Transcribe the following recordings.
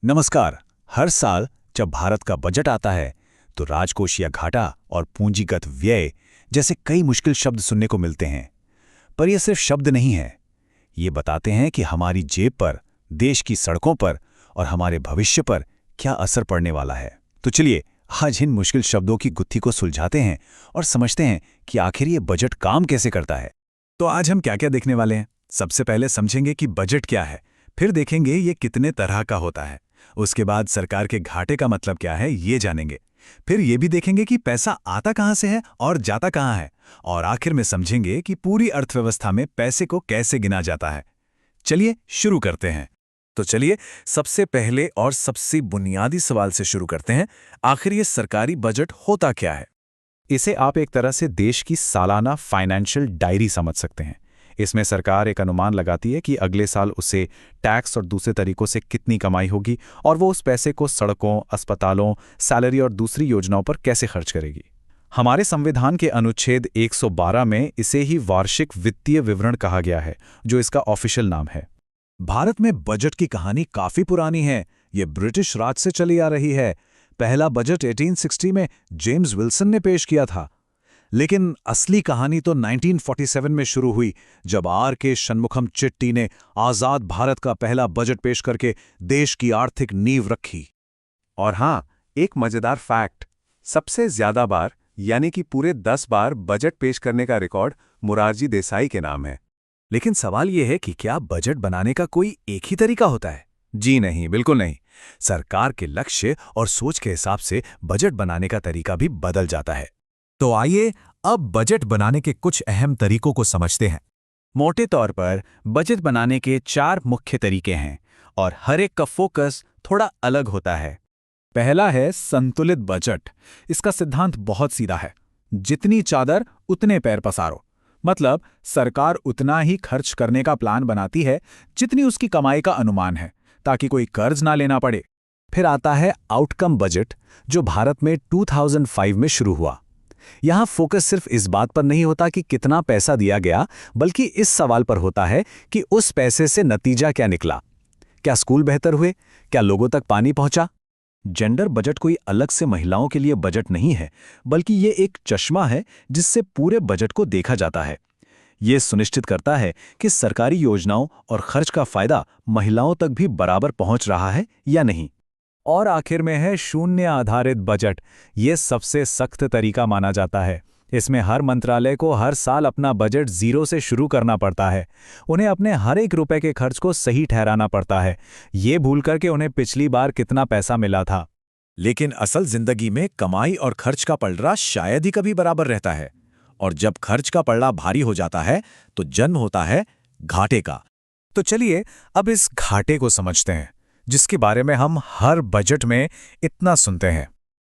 नमस्कार। हर साल जब भारत का बजट आता है तो राजकोषीय घाटा और पूंजीगत व्यय जैसे कई मुश्किल शब्द सुनने को मिलते हैं। पर ये सिर्फ शब्द नहीं है, ये बताते हैं कि हमारी जेब पर, देश की सड़कों पर और हमारे भविष्य पर क्या असर पड़ने वाला है। तो चलिए आज इन मुश्किल शब्दों की गुत्थी को सुलझाते हैं और समझते हैं कि आखिर ये बजट काम कैसे करता है। तो आज हम क्या क्या देखने वाले हैं? सबसे पहले समझेंगे कि बजट क्या है, फिर देखेंगे ये कितने तरह का होता है। उसके बाद सरकार के घाटे का मतलब क्या है ये जानेंगे। फिर ये भी देखेंगे कि पैसा आता कहाँ से है और जाता कहाँ है। और आखिर में समझेंगे कि पूरी अर्थव्यवस्था में पैसे को कैसे गिना जाता है। चलिए शुरू करते हैं। तो चलिए सबसे पहले और सबसे बुनियादी सवाल से शुरू करते हैं। आखिर ये सरकारी बजट होता क्या है? इसे आप एक तरह से देश की सालाना फाइनेंशियल डायरी समझ सकते हैं। इसमें सरकार एक अनुमान लगाती है कि अगले साल उसे टैक्स और दूसरे तरीकों से कितनी कमाई होगी और वो उस पैसे को सड़कों, अस्पतालों, सैलरी और दूसरी योजनाओं पर कैसे खर्च करेगी। हमारे संविधान के अनुच्छेद 112 में इसे ही वार्षिक वित्तीय विवरण कहा गया है, जो इसका ऑफिशियल नाम है। भारत में बजट की कहानी काफी पुरानी है। ये ब्रिटिश राज से चली आ रही है। पहला बजट 1860 में जेम्स विल्सन ने पेश किया था। लेकिन असली कहानी तो 1947 में शुरू हुई, जब R.K. शनमुखम चिट्टी ने आजाद भारत का पहला बजट पेश करके देश की आर्थिक नींव रखी। और हाँ, एक मजेदार फैक्ट, सबसे ज्यादा बार यानी कि पूरे 10 बार बजट पेश करने का रिकॉर्ड मोरारजी देसाई के नाम है। लेकिन सवाल यह है कि क्या बजट बनाने का कोई एक ही तरीका होता है? जी नहीं, बिल्कुल नहीं। सरकार के लक्ष्य और सोच के हिसाब से बजट बनाने का तरीका भी बदल जाता है। तो आइए अब बजट बनाने के कुछ अहम तरीकों को समझते हैं। मोटे तौर पर बजट बनाने के 4 मुख्य तरीके हैं और हर एक का फोकस थोड़ा अलग होता है। पहला है संतुलित बजट। इसका सिद्धांत बहुत सीधा है, जितनी चादर उतने पैर पसारो। मतलब सरकार उतना ही खर्च करने का प्लान बनाती है जितनी उसकी कमाई का अनुमान है, ताकि कोई कर्ज ना लेना पड़े। फिर आता है आउटकम बजट, जो भारत में 2005 में शुरू हुआ। यहां फोकस सिर्फ इस बात पर नहीं होता कि कितना पैसा दिया गया, बल्कि इस सवाल पर होता है कि उस पैसे से नतीजा क्या निकला। क्या स्कूल बेहतर हुए? क्या लोगों तक पानी पहुंचा? जेंडर बजट कोई अलग से महिलाओं के लिए बजट नहीं है, बल्कि ये एक चश्मा है जिससे पूरे बजट को देखा जाता है। ये सुनिश्चित करता है कि सरकारी योजनाओं और खर्च का फायदा महिलाओं तक भी बराबर पहुंच रहा है या नहीं। और आखिर में है शून्य आधारित बजट। ये सबसे सख्त तरीका माना जाता है। इसमें हर मंत्रालय को हर साल अपना बजट जीरो से शुरू करना पड़ता है। उन्हें अपने हर एक रुपए के खर्च को सही ठहराना पड़ता है, ये भूल कर कि उन्हें पिछली बार कितना पैसा मिला था। लेकिन असल जिंदगी में कमाई और खर्च का पलड़ा शायद ही कभी बराबर रहता है। और जब खर्च का पलड़ा भारी हो जाता है तो जन्म होता है घाटे का। तो चलिए अब इस घाटे को समझते हैं, जिसके बारे में हम हर बजट में इतना सुनते हैं।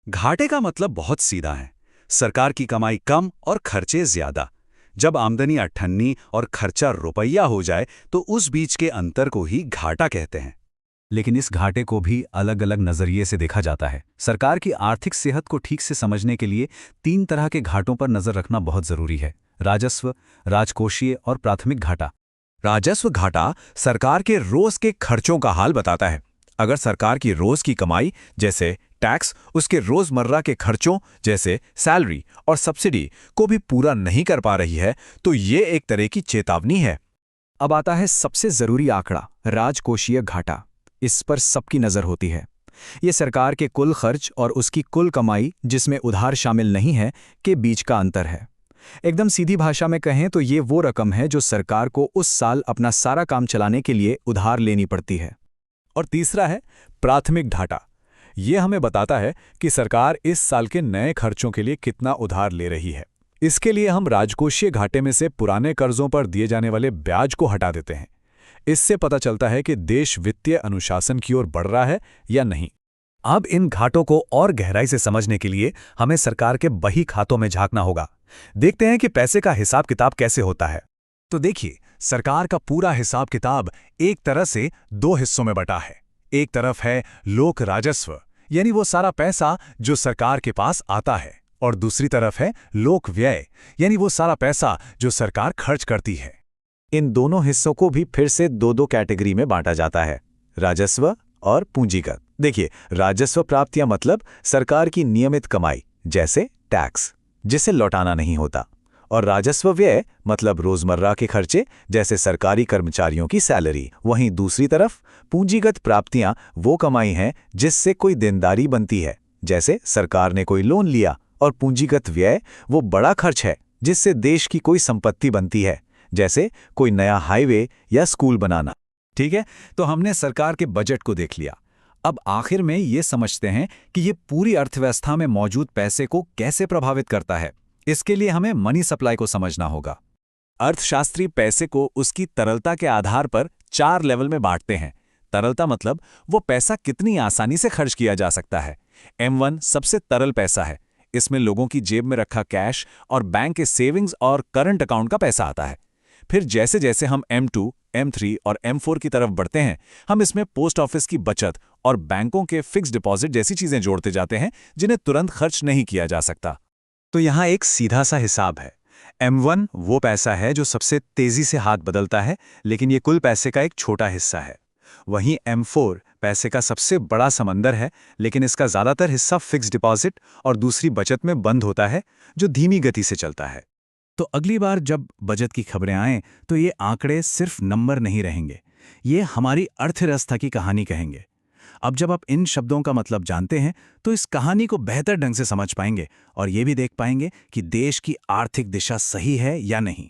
घाटे का मतलब बहुत सीधा है, सरकार की कमाई कम और खर्चे ज्यादा। जब आमदनी 98 और खर्चा रुपया हो जाए तो उस बीच के अंतर को ही घाटा कहते हैं। लेकिन इस घाटे को भी अलग अलग नजरिए से देखा जाता है। सरकार की आर्थिक सेहत को ठीक से समझने के लिए 3 तरह के घाटों पर नजर रखना बहुत जरूरी है: राजस्व, राजकोषीय और प्राथमिक घाटा। राजस्व घाटा सरकार के रोज के खर्चों का हाल बताता है। अगर सरकार की रोज की कमाई जैसे टैक्स उसके रोजमर्रा के खर्चों जैसे सैलरी और सब्सिडी को भी पूरा नहीं कर पा रही है, तो ये एक तरह की चेतावनी है। अब आता है सबसे जरूरी आंकड़ा, राजकोषीय घाटा। इस पर सबकी नजर होती है। ये सरकार के कुल खर्च और उसकी कुल कमाई, जिसमें उधार शामिल नहीं है, के बीच का अंतर है। एकदम सीधी भाषा में कहें तो ये वो रकम है जो सरकार को उस साल अपना सारा काम चलाने के लिए उधार लेनी पड़ती है। और तीसरा है प्राथमिक घाटा। ये हमें बताता है कि सरकार इस साल के नए खर्चों के लिए कितना उधार ले रही है। इसके लिए हम राजकोषीय घाटे में से पुराने कर्जों पर दिए जाने वाले ब्याज को हटा देते हैं। इससे पता चलता है कि देश वित्तीय अनुशासन की ओर बढ़ रहा है या नहीं। अब इन घाटों को और गहराई से समझने के लिए हमें सरकार के बही खातों में झांकना होगा। देखते हैं कि पैसे का हिसाब किताब कैसे होता है। तो देखिए, सरकार का पूरा हिसाब किताब एक तरह से 2 हिस्सों में बटा है। एक तरफ है लोक राजस्व, यानी वो सारा पैसा जो सरकार के पास आता है, और दूसरी तरफ है लोक व्यय, यानी वो सारा पैसा जो सरकार खर्च करती है। इन दोनों हिस्सों को भी फिर से 2-2 कैटेगरी में बांटा जाता है, राजस्व और पूंजीगत। देखिए, राजस्व प्राप्तियां मतलब सरकार की नियमित कमाई, जैसे टैक्स, जिसे लौटाना नहीं होता। और राजस्व व्यय मतलब रोजमर्रा के खर्चे, जैसे सरकारी कर्मचारियों की सैलरी। वहीं दूसरी तरफ पूंजीगत प्राप्तियां वो कमाई हैं जिससे कोई देनदारी बनती है, जैसे सरकार ने कोई लोन लिया। और पूंजीगत व्यय वो बड़ा खर्च है जिससे देश की कोई संपत्ति बनती है, जैसे कोई नया हाईवे या स्कूल बनाना। ठीक है, तो हमने सरकार के बजट को देख लिया। अब आखिर में ये समझते हैं कि ये पूरी अर्थव्यवस्था में मौजूद पैसे को कैसे प्रभावित करता है। इसके लिए हमें मनी सप्लाई को समझना होगा। अर्थशास्त्री पैसे को उसकी तरलता के आधार पर 4 लेवल में बांटते हैं। तरलता मतलब वो पैसा कितनी आसानी से खर्च किया जा सकता है। M1 सबसे तरल पैसा है। इसमें लोगों की जेब में रखा कैश और बैंक के सेविंग्स और करंट अकाउंट का पैसा आता है। फिर जैसे जैसे हम M2, M3 और M4 की तरफ बढ़ते हैं, हम इसमें पोस्ट ऑफिस की बचत और बैंकों के फिक्स डिपॉजिट जैसी चीजें जोड़ते जाते हैं, जिन्हें तुरंत खर्च नहीं किया जा सकता। तो यहाँ एक सीधा सा हिसाब है। M1 वो पैसा है जो सबसे तेजी से हाथ बदलता है, लेकिन ये कुल पैसे का एक छोटा हिस्सा है। वहीं M4 पैसे का सबसे बड़ा समंदर है, लेकिन इसका ज़्यादातर हिस्सा फिक्स डिपॉजिट और दूसरी बचत में बंद होता है, जो धीमी गति से चलता है। तो अगली बार जब बजट की खबरें आएं, तो ये आंकड़े सिर्फ नंबर नहीं रहेंगे, ये हमारी अर्थव्यवस्था की कहानी कहेंगे। अब जब आप इन शब्दों का मतलब जानते हैं, तो इस कहानी को बेहतर ढंग से समझ पाएंगे और ये भी देख पाएंगे कि देश की आर्थिक दिशा सही है या नहीं।